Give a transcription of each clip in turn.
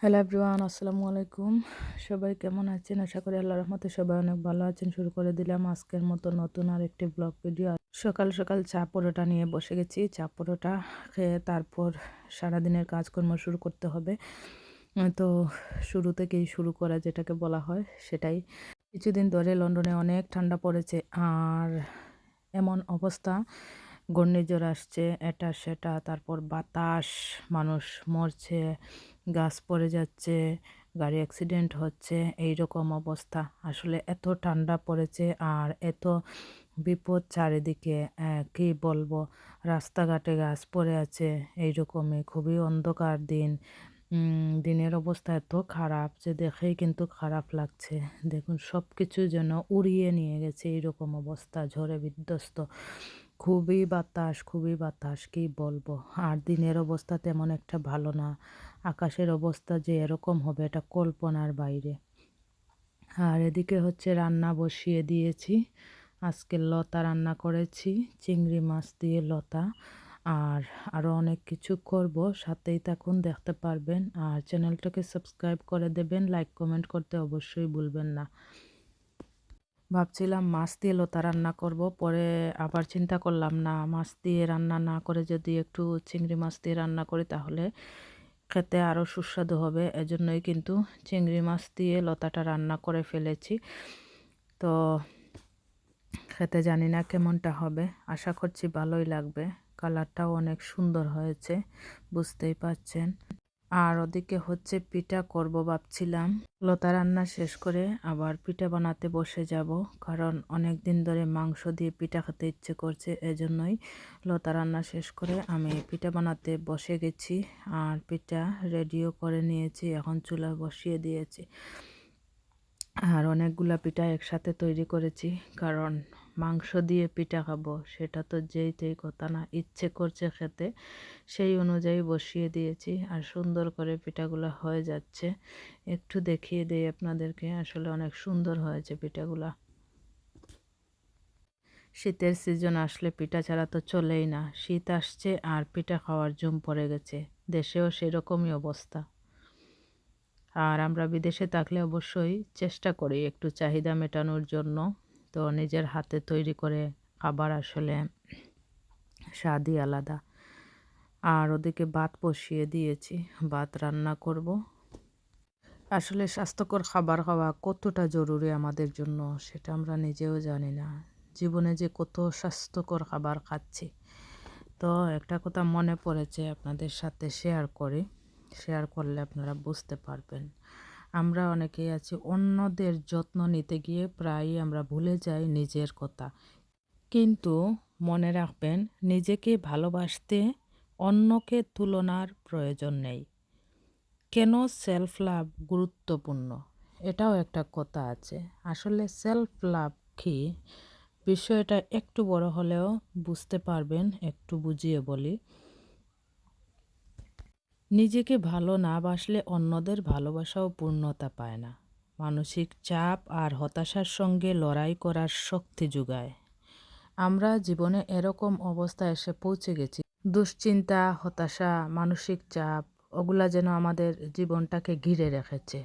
Hello everyone, আসসালামু আলাইকুম। সবাই কেমন আছেন? আশা করি আল্লাহর রহমতে সবাই অনেক ভালো আছেন। শুরু করে দিলাম আজকের মতো নতুন আরেকটি ব্লগ ভিডিও। সকাল সকাল চা পরোটা নিয়ে বসে গেছি। চা পরোটা খেয়ে তারপর সারাদিনের কাজকর্ম শুরু করতে হবে। তো শুরু থেকেই শুরু করা যেটাকে বলা হয় সেটাই। কিছুদিন ধরে লন্ডনে অনেক ঠান্ডা পড়েছে, আর এমন অবস্থা, ঘূর্ণিঝড় আসছে, এটা সেটা, তারপর বাতাস, মানুষ মরছে, গাছ পড়ে যাচ্ছে, গাড়ি অ্যাক্সিডেন্ট হচ্ছে, এই রকম অবস্থা। আসলে এত ঠান্ডা পড়েছে আর এত বিপদ চারিদিকে, কি বলবো, রাস্তাঘাটে গাছ পড়ে আছে, এইরকমই খুবই অন্ধকার দিন। দিনের অবস্থা এত খারাপ যে দেখেই কিন্তু খারাপ লাগছে। দেখুন সব কিছু যেন উড়িয়ে নিয়ে গেছে, এইরকম অবস্থা, ঝড়ে বিধ্বস্ত। খুবই বাতাস, কি বলবো। আর দিনের অবস্থা তেমন একটা ভালো না। আকাশের অবস্থা যে এরকম হবে এটা কল্পনার বাইরে। আর এদিকে হচ্ছে রান্না বসিয়ে দিয়েছি। আজকে লতা রান্না করেছি, চিংড়ি মাছ দিয়ে লতা। আর আরও অনেক কিছু করব, সাথেই থাকুন, দেখতে পারবেন। আর চ্যানেলটাকে সাবস্ক্রাইব করে দেবেন, লাইক কমেন্ট করতে অবশ্যই ভুলবেন না। ভাবছিলাম মাছ দিয়ে লতা রান্না করব, পরে আবার চিন্তা করলাম না, মাছ দিয়ে রান্না না করে যদি একটু চিংড়ি মাছ দিয়ে রান্না করি তাহলে খেতে আরও সুস্বাদু হবে। এজন্যই কিন্তু চিংড়ি মাছ দিয়ে লতাটা রান্না করে ফেলেছি। তো খেতে জানি না কেমনটা হবে, আশা করছি ভালোই লাগবে। কালারটাও অনেক সুন্দর হয়েছে, বুঝতেই পারছেন। আর ওদিকে হচ্ছে পিঠা করব ভাবছিলাম। লতা রান্না শেষ করে আবার পিঠা বানাতে বসে যাব, কারণ অনেক দিন ধরে মাংস দিয়ে পিঠা খেতে ইচ্ছে করছে। এজন্যই লতা রান্না শেষ করে আমি পিঠা বানাতে বসে গেছি। আর পিঠা রেডিও করে নিয়েছি, এখন চুলা বসিয়ে দিয়েছি। আর অনেকগুলা পিঠা একসাথে তৈরি করেছি, কারণ মাংস দিয়ে পিঠা খাবো সেটা তো যেই কথা না, ইচ্ছে করছে খেতে, সেই অনুযায়ী বসিয়ে দিয়েছি। আর সুন্দর করে পিঠাগুলো হয়ে যাচ্ছে, একটু দেখিয়ে দিই আপনাদেরকে। আসলে অনেক সুন্দর হয়েছে পিঠাগুলা। শীতের সিজন আসলে পিঠা ছাড়া তো চলেই না। শীত আসছে আর পিঠা খাওয়ার জুম পড়ে গেছে, দেশেও সেরকমই অবস্থা। আর আমরা বিদেশে থাকলে অবশ্যই চেষ্টা করি একটু চাহিদা মেটানোর জন্য। তো নিজের হাতে তৈরি করে খাবার আসলে স্বাদই আলাদা। আর ওদিকে ভাত বসিয়ে দিয়েছি, ভাত রান্না করব। আসলে স্বাস্থ্যকর খাবার খাওয়া কতটা জরুরি আমাদের জন্য সেটা আমরা নিজেও জানি না। জীবনে যে কত স্বাস্থ্যকর খাবার খাচ্ছি। তো একটা কথা মনে পড়েছে, আপনাদের সাথে শেয়ার করি। শেয়ার করলে আপনারা বুঝতে পারবেন। আমরা অনেকেই আছি, অন্যদের যত্ন নিতে গিয়ে প্রায়ই আমরা ভুলে যাই নিজের কথা। কিন্তু মনে রাখবেন, নিজেকে ভালোবাসতে অন্যকে তুলনার প্রয়োজন নেই। কেন সেলফ লাভ গুরুত্বপূর্ণ, এটাও একটা কথা আছে। আসলে সেলফ লাভ কি, বিষয়টা একটু বড় হলেও বুঝতে পারবেন, একটু বুঝিয়ে বলি। নিজেকে ভালো না বাসলে অন্যদের ভালোবাসাও পূর্ণতা পায় না। মানসিক চাপ আর হতাশার সঙ্গে লড়াই করার শক্তি যোগায়। আমরা জীবনে এরকম অবস্থায় এসে পৌঁছে গেছি, দুশ্চিন্তা, হতাশা, মানসিক চাপ, ওগুলা যেন আমাদের জীবনটাকে ঘিরে রেখেছে।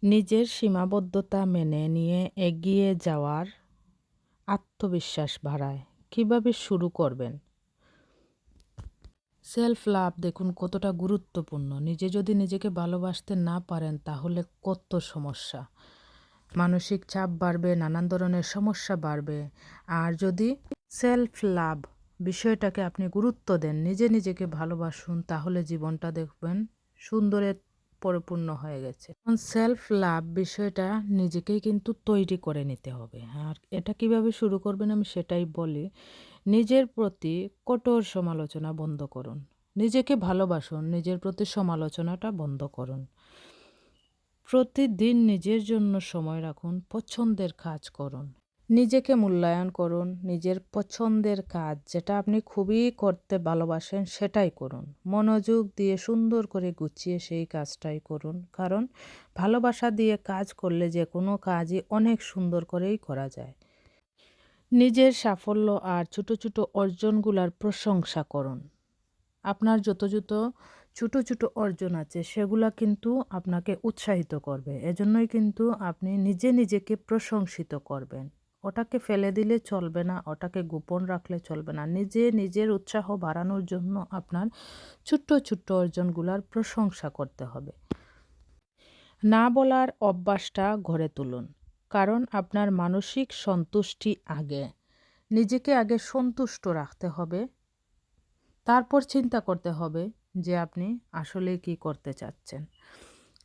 নিজের সীমাবদ্ধতা মেনে নিয়ে এগিয়ে যাওয়ার আত্মবিশ্বাস বাড়ায়। কিভাবে শুরু করবেন? সেলফ লাভ দেখুন কতটা গুরুত্বপূর্ণ। নিজে যদি নিজেকে ভালোবাসতে না পারেন তাহলে কত সমস্যা, মানসিক চাপ বাড়বে, নানান ধরনের সমস্যা বাড়বে। আর যদি সেলফ লাভ বিষয়টাকে আপনি গুরুত্ব দেন, নিজেকে ভালোবাসুন, তাহলে জীবনটা দেখবেন সুন্দরে পরিপূর্ণ হয়ে গেছে। সেলফ লাভ বিষয়টা নিজেকেই কিন্তু তৈরি করে নিতে হবে। আর এটা কিভাবে শুরু করবেন আমি সেটাই বলি। নিজের প্রতি কঠোর সমালোচনা বন্ধ করুন। নিজেকে ভালোবাসুন, নিজের প্রতি সমালোচনাটা বন্ধ করুন। প্রতিদিন নিজের জন্য সময় রাখুন, পছন্দের কাজ করুন। নিজেকে মূল্যায়ন করুন, নিজের পছন্দের কাজ যেটা আপনি খুবই করতে ভালোবাসেন সেটাই করুন। মনোযোগ দিয়ে সুন্দর করে গুছিয়ে সেই কাজটাই করুন, কারণ ভালোবাসা দিয়ে কাজ করলে যে কোনো কাজই অনেক সুন্দর করেই করা যায়। নিজের সাফল্য আর ছোট ছোট অর্জনগুলোর প্রশংসা করুন। আপনার যত ছোট ছোট অর্জন আছে সেগুলা কিন্তু আপনাকে উৎসাহিত করবে। এজন্যই কিন্তু আপনি নিজে নিজেকে প্রশংসিত করবেন। ওটাকে ফেলে দিলে চলবে না, ওটাকে গোপন রাখলে চলবে না। নিজে নিজের উৎসাহ বাড়ানোর জন্য আপনার ছোট্ট ছোট্ট অর্জনগুলার প্রশংসা করতে হবে। না বলার অভ্যাসটা গড়ে তুলুন, কারণ আপনার মানসিক সন্তুষ্টি আগে। নিজেকে আগে সন্তুষ্ট রাখতে হবে, তারপর চিন্তা করতে হবে যে আপনি আসলে কি করতে চাচ্ছেন।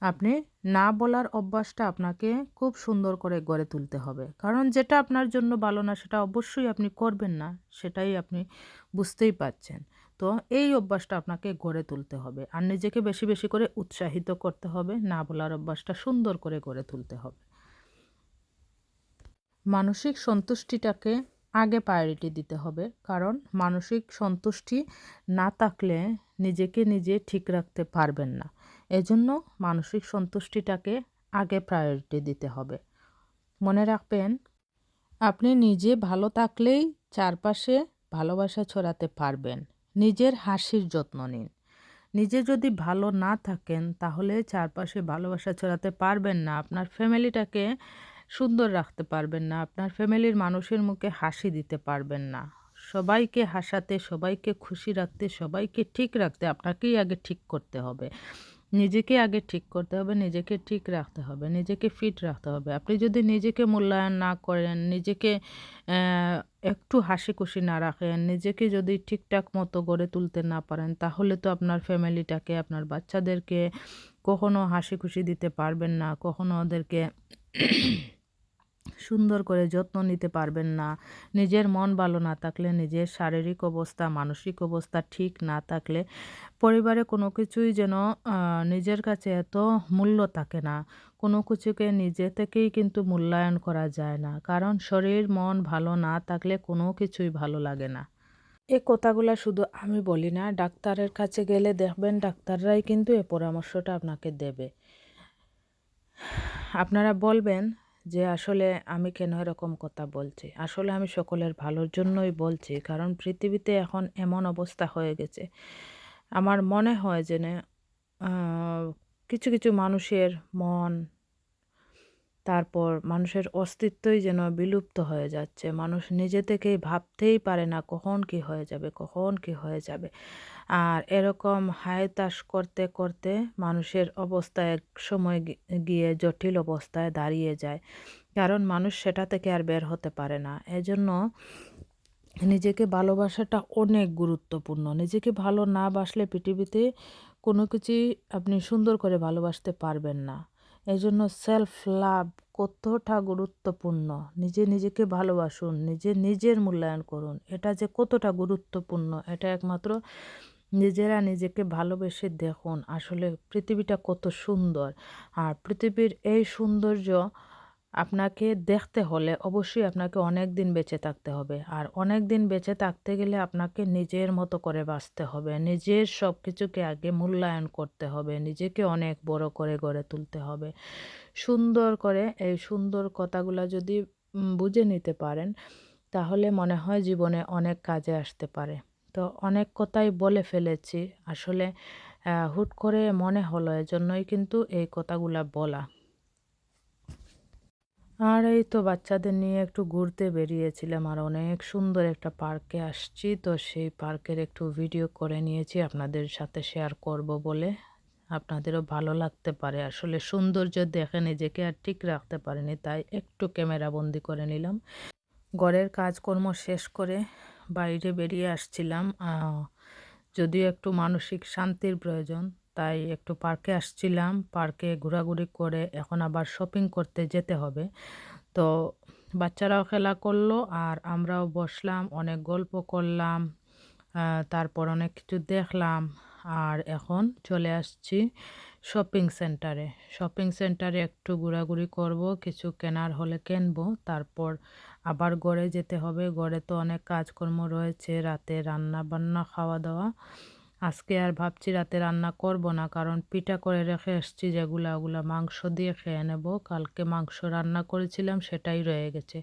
আপনি না বলার অভ্যাসটা আপনাকে খুব সুন্দর করে গড়ে তুলতে হবে, কারণ যেটা আপনার জন্য ভালো না সেটা অবশ্যই আপনি করবেন না, সেটাই আপনি বুঝতেই পারছেন। তো এই অভ্যাসটা আপনাকে গড়ে তুলতে হবে, আর নিজেকে বেশি বেশি করে উৎসাহিত করতে হবে। না বলার অভ্যাসটা সুন্দর করে গড়ে তুলতে হবে। মানসিক সন্তুষ্টিটাকে আগে প্রায়োরিটি দিতে হবে, কারণ মানসিক সন্তুষ্টি না থাকলে নিজেকে নিজে ঠিক রাখতে পারবেন না। এজন্য মানসিক সন্তুষ্টিটাকে আগে প্রায়োরিটি দিতে হবে। মনে রাখবেন, আপনি নিজে ভালো থাকলেই চারপাশে ভালোবাসা ছড়াতে পারবেন। নিজের হাসির যত্ন নিন। নিজে যদি ভালো না থাকেন তাহলে চারপাশে ভালোবাসা ছড়াতে পারবেন না। আপনার ফ্যামিলিটাকে সুন্দর রাখতে পারবেন না। আপনার ফ্যামিলির মানুষের মুখে হাসি দিতে পারবেন না। সবাইকে হাসাতে, সবাইকে খুশি রাখতে, সবাইকে ঠিক রাখতে আপনাকেই আগে ঠিক করতে হবে। নিজেকে আগে ঠিক করতে হবে, নিজেকে ঠিক রাখতে হবে, নিজেকে ফিট রাখতে হবে। আপনি যদি নিজেকে মূল্যায়ন না করেন, নিজেকে একটু হাসি খুশি না রাখেন, নিজেকে যদি ঠিকঠাক মতো গড়ে তুলতে না পারেন, তাহলে তো আপনার ফ্যামিলিটাকে, আপনার বাচ্চাদেরকে কখনো হাসি খুশি দিতে পারবেন না, কখনো ওদেরকে সুন্দর করে যত্ন নিতে পারবেন না। নিজের মন ভালো না থাকলে, নিজের শারীরিক অবস্থা, মানসিক অবস্থা ঠিক না থাকলে পরিবারে কোনো কিছুই যেন নিজের কাছে এত মূল্য থাকে না। কোনো কিছুকে নিজে থেকেই কিন্তু মূল্যায়ন করা যায় না, কারণ শরীর মন ভালো না থাকলে কোনো কিছুই ভালো লাগে না। এই কথাগুলা শুধু আমি বলি না, ডাক্তারের কাছে গেলে দেখবেন ডাক্তাররাই কিন্তু এই পরামর্শটা আপনাকে দেবে। আপনারা বলবেন যে আসলে আমি কেন এরকম কথা বলছি। আসলে আমি সকলের ভালোর জন্যই বলছি, কারণ পৃথিবীতে এখন এমন অবস্থা হয়ে গেছে। আমার মনে হয় যে কিছু কিছু মানুষের মন, তারপর মানুষের অস্তিত্বই যেন বিলুপ্ত হয়ে যাচ্ছে। মানুষ নিজে থেকেই ভাবতেই পারে না কখন কি হয়ে যাবে, কখন কি হয়ে যাবে। আর এরকম হায়-তাস করতে করতে মানুষের অবস্থা একসময় গিয়ে জটিল অবস্থায় দাঁড়িয়ে যায়। কারণ মানুষ সেটা থেকে আর বের হতে পারে না। এজন্য নিজেকে ভালোবাসাটা অনেক গুরুত্বপূর্ণ। নিজেকে ভালো না বাসলে পৃথিবীতে কোনো কিছুই আপনি সুন্দর করে ভালোবাসতে পারবেন না। এজন্য সেলফ লাভ কতটা গুরুত্বপূর্ণ। নিজে নিজেকে ভালোবাসুন, নিজে নিজের মূল্যায়ন করুন। এটা যে কতটা গুরুত্বপূর্ণ এটা একমাত্র নিজেরা নিজেকে ভালোবেসে দেখুন আসলে পৃথিবীটা কত সুন্দর। আর পৃথিবীর এই সৌন্দর্য আপনাকে দেখতে হলে অবশ্যই আপনাকে অনেক দিন বেঁচে থাকতে হবে। আর অনেক দিন বেঁচে থাকতে গেলে আপনাকে নিজের মতো করে বাঁচতে হবে। নিজের সব কিছুকে আগে মূল্যায়ন করতে হবে। নিজেকে অনেক বড় করে গড়ে তুলতে হবে। সুন্দর করে এই সুন্দর কথাগুলা যদি বুঝে নিতে পারেন, তাহলে মনে হয় জীবনে অনেক কাজে আসতে পারে। তো অনেক কথাই বলে ফেলেছি। আসলে হুট করে মনে হলো, এজন্যই কিন্তু এই কথাগুলা বলা। আর এই তো বাচ্চাদের নিয়ে একটু ঘুরতে বেরিয়েছিলাম, আর অনেক সুন্দর একটা পার্কে আসছি। তো সেই পার্কের একটু ভিডিও করে নিয়েছি আপনাদের সাথে শেয়ার করব বলে। আপনাদেরও ভালো লাগতে পারে। আসলে সৌন্দর্য দেখে নিজেকে আর ঠিক রাখতে পারিনি, তাই একটু ক্যামেরা বন্দি করে নিলাম। ঘরের কাজকর্ম শেষ করে বাইরে বেরিয়ে আসছিলাম। যদিও একটু মানসিক শান্তির প্রয়োজন, তাই একটু পার্কে আসছিলাম। পার্কে ঘোরাঘুরি করে এখন আবার শপিং করতে যেতে হবে। তো বাচ্চারাও খেলা করলো আর আমরাও বসলাম, অনেক গল্প করলাম, তারপর অনেক কিছু দেখলাম। আর এখন চলে আসছি শপিং সেন্টারে। শপিং সেন্টারে একটু ঘোরাঘুরি করব, কিছু কেনার হলে কিনবো, তারপর আবার ঘরে যেতে হবে। ঘরে তো অনেক কাজকর্ম রয়েছে, রাতে রান্না বান্না, খাওয়া দাওয়া। আজকে আর ভাবছি রাতে রান্না করব না, কারণ পিঠা করে রেখে এসেছি যেগুলা, ওগুলা মাংস দিয়ে খেয়ে নেব। কালকে মাংস রান্না করেছিলাম, সেটাই রয়ে গেছে।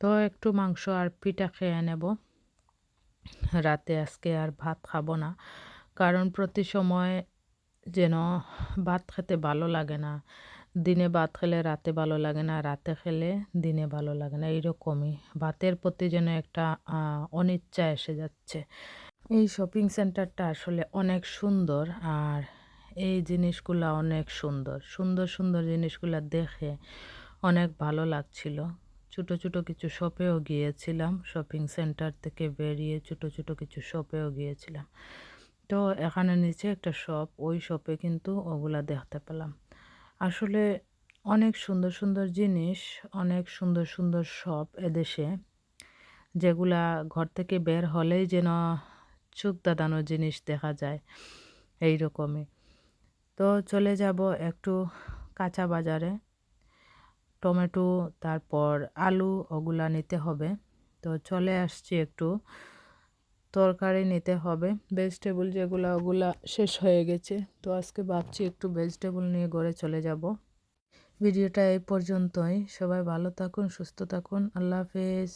তো একটু মাংস আর পিঠা খেয়ে নেব রাতে। আজকে আর ভাত খাবো না, কারণ প্রতি সময় যেন ভাত খেতে ভালো লাগে না। দিনে ভাত খেলে রাতে ভালো লাগে না, রাতে খেলে দিনে ভালো লাগে না, এইরকমই। ভাতের প্রতি যেন একটা অনিচ্ছা এসে যাচ্ছে। এই শপিং সেন্টারটা আসলে অনেক সুন্দর, আর এই জিনিসগুলা অনেক সুন্দর। সুন্দর, সুন্দর জিনিসগুলা দেখে অনেক ভালো লাগছিল। ছোট, ছোট কিছু শপেও গিয়েছিলাম। শপিং সেন্টার থেকে বেরিয়ে ছোট, ছোট কিছু শপেও গিয়েছিলাম। তো এখানে নিচে একটা শপ, ওই শপে কিন্তু ওগুলা দেখতে পেলাম। আসলে অনেক সুন্দর, সুন্দর জিনিস, অনেক সুন্দর, সুন্দর শপ এদেশে, যেগুলা ঘর থেকে বের হলেই যেন চোখ ধাঁধানো জিনিস দেখা যায়, এই রকমই। তো চলে যাব একটু কাঁচা বাজারে। টমেটো, তারপর আলু, ওগুলা নিতে হবে। তো চলে আসছি একটু তরকারি নিতে হবে। ভেজিটেবল যেগুলা, ওগুলা শেষ হয়ে গেছে। তো আজকে ভাবছি একটু ভেজিটেবল নিয়ে ঘরে চলে যাব। ভিডিওটা এই পর্যন্তই। সবাই ভালো থাকুন, সুস্থ থাকুন। আল্লাহ হাফেজ।